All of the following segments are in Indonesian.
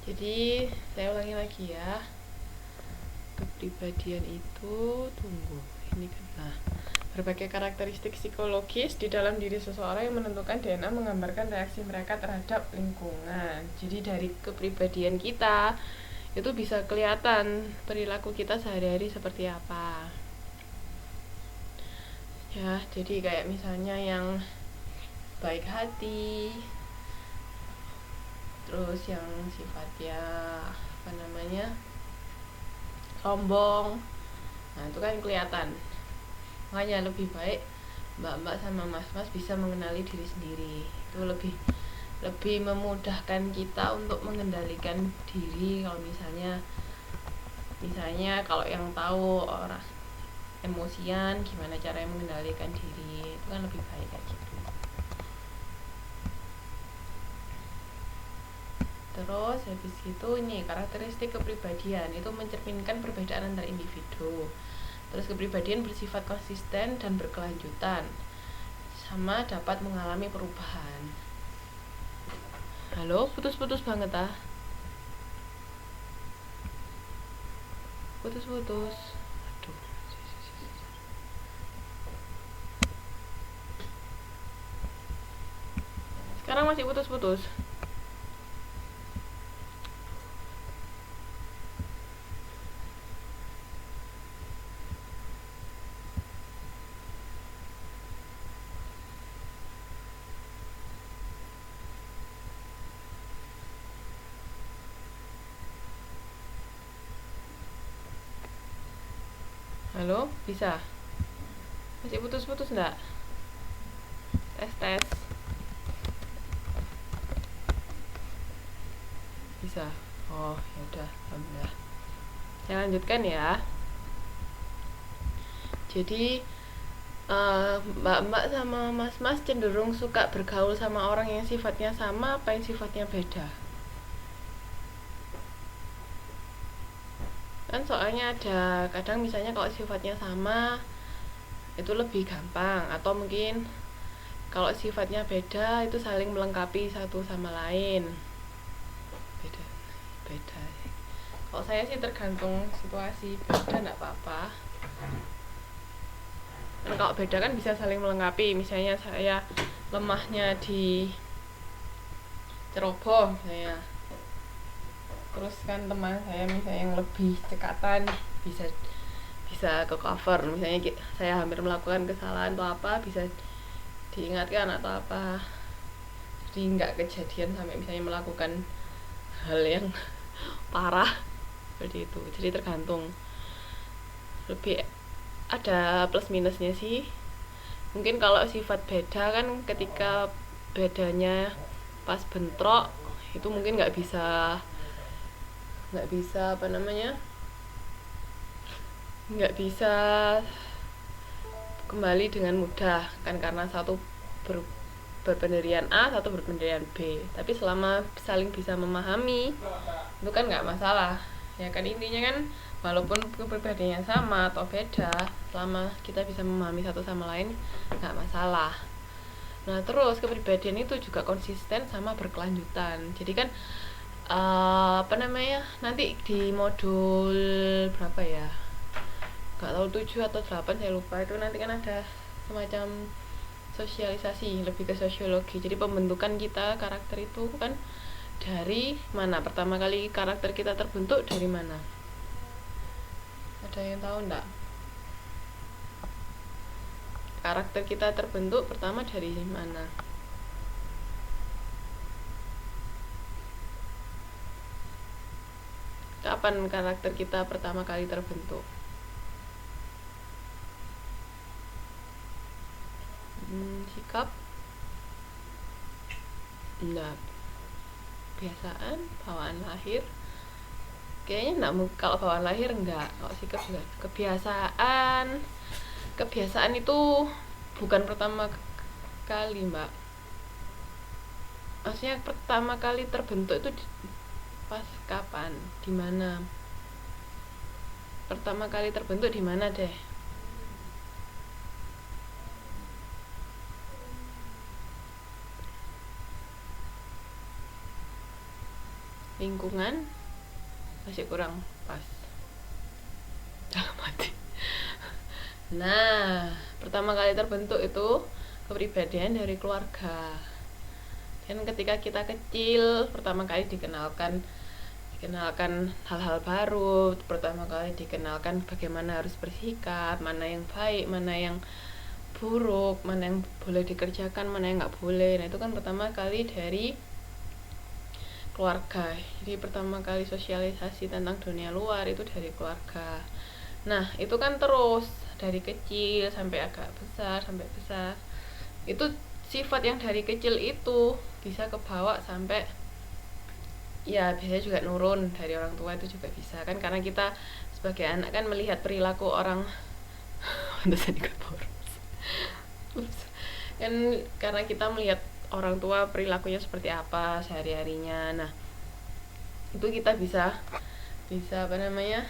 Jadi saya ulangi lagi ya. Kepribadian itu ini kan. Nah, berbagai karakteristik psikologis di dalam diri seseorang yang menentukan DNA menggambarkan reaksi mereka terhadap lingkungan. Jadi dari kepribadian kita itu bisa kelihatan perilaku kita sehari-hari seperti apa. Ya, jadi kayak misalnya yang baik hati, terus yang sifatnya sombong. Nah, itu kan kelihatan. Makanya lebih baik mbak-mbak sama mas-mas bisa mengenali diri sendiri. Itu lebih memudahkan kita untuk mengendalikan diri. Kalau misalnya kalau yang tahu orang emosian, gimana caranya mengendalikan diri, itu kan lebih baik kayak gitu. Terus habis itu ini karakteristik kepribadian itu mencerminkan perbedaan antar individu. Terus kepribadian bersifat konsisten dan berkelanjutan, sama dapat mengalami perubahan. Halo, putus-putus banget ah. Putus-putus. Aduh. Sekarang masih putus-putus. Halo, bisa? Masih putus-putus enggak? Tes. Bisa. Oh, ya udah, alhamdulillah. Saya lanjutkan ya. Jadi mbak-mbak sama mas-mas cenderung suka bergaul sama orang yang sifatnya sama apa yang sifatnya beda? Kan soalnya ada kadang misalnya kalau sifatnya sama itu lebih gampang, atau mungkin kalau sifatnya beda itu saling melengkapi satu sama lain. Beda. Kalau saya sih tergantung situasi, beda enggak apa-apa. Dan kalau beda kan bisa saling melengkapi. Misalnya saya lemahnya di ceroboh misalnya, terus kan teman saya misalnya yang lebih cekatan bisa ke cover. Misalnya saya hampir melakukan kesalahan atau apa, bisa diingatkan atau apa, jadi nggak kejadian sampai misalnya melakukan hal yang parah seperti itu. Jadi tergantung, lebih ada plus minusnya sih. Mungkin kalau sifat beda kan ketika bedanya pas bentrok itu mungkin nggak bisa nggak bisa kembali dengan mudah kan, karena satu berpendirian A, satu berpendirian B. Tapi selama saling bisa memahami itu kan nggak masalah ya kan. Intinya kan walaupun kepribadiannya sama atau beda, selama kita bisa memahami satu sama lain nggak masalah. Nah, terus kepribadian itu juga konsisten sama berkelanjutan. Jadi kan nanti di modul berapa ya, nggak tahu 7 atau 8 saya lupa, itu nanti kan ada semacam sosialisasi, lebih ke sosiologi. Jadi pembentukan kita karakter itu kan dari mana, pertama kali karakter kita terbentuk dari mana, ada yang tahu enggak? Karakter kita terbentuk pertama dari mana? Kapan karakter kita pertama kali terbentuk? Sikap? Enggak. Kebiasaan? Bawaan lahir? Kayaknya enggak. Kalau bawaan lahir enggak. Kalau sikap juga. Kebiasaan itu bukan pertama kali, Mbak. Maksudnya pertama kali terbentuk itu pas kapan, di mana? Pertama kali terbentuk di mana deh? lingkungan masih kurang pas dalam hati. Nah, pertama kali terbentuk itu kepribadian dari keluarga. Dan ketika kita kecil, pertama kali dikenalkan hal-hal baru, pertama kali dikenalkan bagaimana harus bersikap, mana yang baik, mana yang buruk, mana yang boleh dikerjakan, mana yang nggak boleh. Nah, itu kan pertama kali dari keluarga. Jadi pertama kali sosialisasi tentang dunia luar itu dari keluarga. Nah, itu kan terus dari kecil sampai agak besar, sampai besar. Itu sifat yang dari kecil itu bisa kebawa sampai ya biasanya juga nurun dari orang tua, itu juga bisa kan, karena kita sebagai anak kan melihat perilaku orang kan, karena kita melihat orang tua perilakunya seperti apa sehari-harinya. Nah, itu kita bisa apa namanya,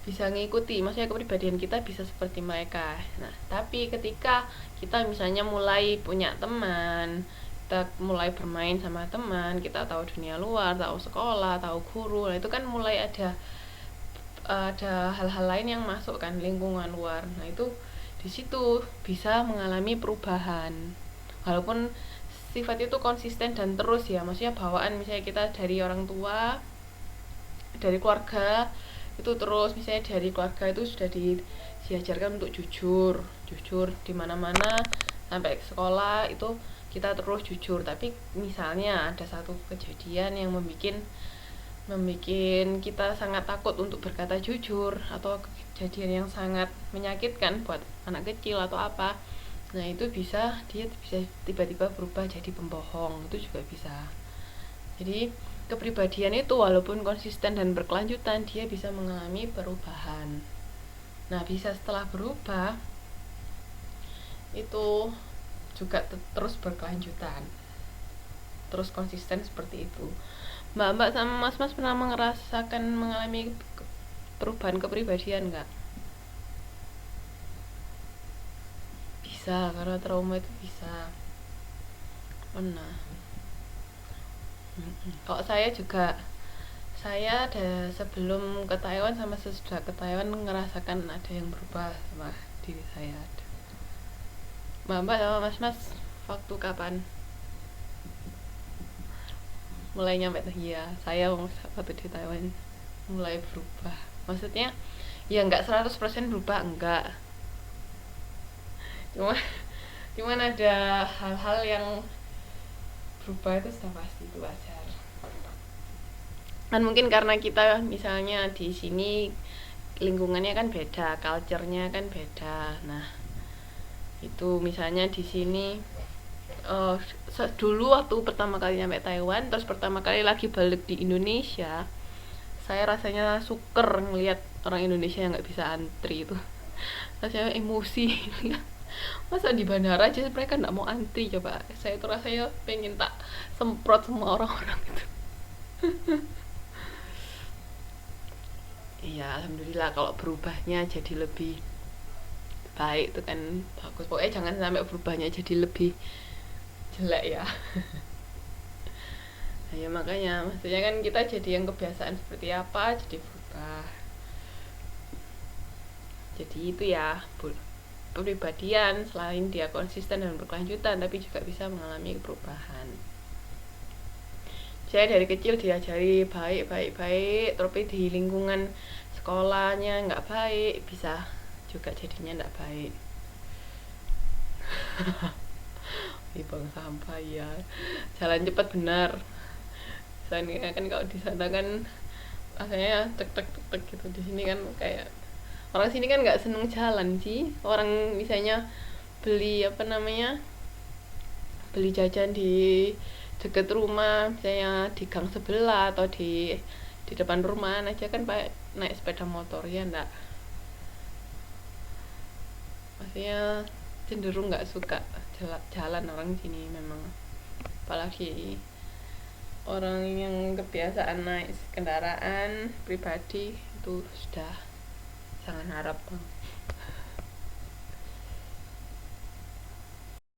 bisa ngikuti, maksudnya kepribadian kita bisa seperti mereka. Nah, tapi ketika kita misalnya mulai punya teman, kita mulai bermain sama teman, kita tahu dunia luar, tahu sekolah, tahu guru, nah itu kan mulai ada hal-hal lain yang masuk kan, lingkungan luar. Nah, itu di situ bisa mengalami perubahan. Walaupun sifat itu konsisten dan terus ya, maksudnya bawaan misalnya kita dari orang tua, dari keluarga itu terus, misalnya dari keluarga itu sudah diajarkan untuk jujur di mana-mana, sampai sekolah itu kita terus jujur. Tapi misalnya ada satu kejadian yang membuat kita sangat takut untuk berkata jujur, atau kejadian yang sangat menyakitkan buat anak kecil atau apa, nah itu dia bisa tiba-tiba berubah jadi pembohong, itu juga bisa. Jadi kepribadian itu walaupun konsisten dan berkelanjutan, dia bisa mengalami perubahan. Nah, bisa setelah berubah itu juga terus berkelanjutan, terus konsisten seperti itu. Mbak sama mas pernah mengalami perubahan kepribadian nggak? Bisa, karena trauma itu bisa. Pernah. Kalau saya juga, saya ada sebelum ke Taiwan sama sesudah ke Taiwan ngerasakan ada yang berubah sama diri saya. Mbak sama mas waktu kapan mulai nyampe? Iya, saya waktu di Taiwan mulai berubah. Maksudnya ya nggak 100% berubah, enggak, cuman ada hal-hal yang berubah, itu sudah pasti, itu wajar. Kan mungkin karena kita misalnya di sini lingkungannya kan beda, culture-nya kan beda. Nah, itu misalnya di sini dulu waktu pertama kali nyampe Taiwan, terus pertama kali lagi balik di Indonesia, saya rasanya suker ngelihat orang Indonesia yang nggak bisa antri itu. Rasanya emosi. Masa di bandara aja mereka nggak mau antri, coba. Saya itu rasanya pengen tak semprot semua orang-orang itu. Iya, alhamdulillah kalau berubahnya jadi lebih baik itu kan bagus. Pokoknya jangan sampai berubahnya jadi lebih jelek ya. Nah, ya makanya maksudnya kan kita jadi yang kebiasaan seperti apa jadi berubah. Jadi itu ya, kepribadian selain dia konsisten dan berkelanjutan, tapi juga bisa mengalami perubahan. Saya dari kecil diajari baik, tapi di lingkungan sekolahnya nggak baik, bisa juga jadinya nggak baik. Bang sampah ya, jalan cepat benar. Soalnya kan kalau di sana kan rasanya tek gitu, di sini kan kayak orang sini kan nggak seneng jalan sih. Orang misalnya beli beli jajan di deket rumah, misalnya di gang sebelah atau di depan rumah aja kan naik sepeda motor, ya enggak, maksudnya cenderung nggak suka jalan orang sini memang, apalagi orang yang kebiasaan naik kendaraan pribadi itu sudah sangat harap.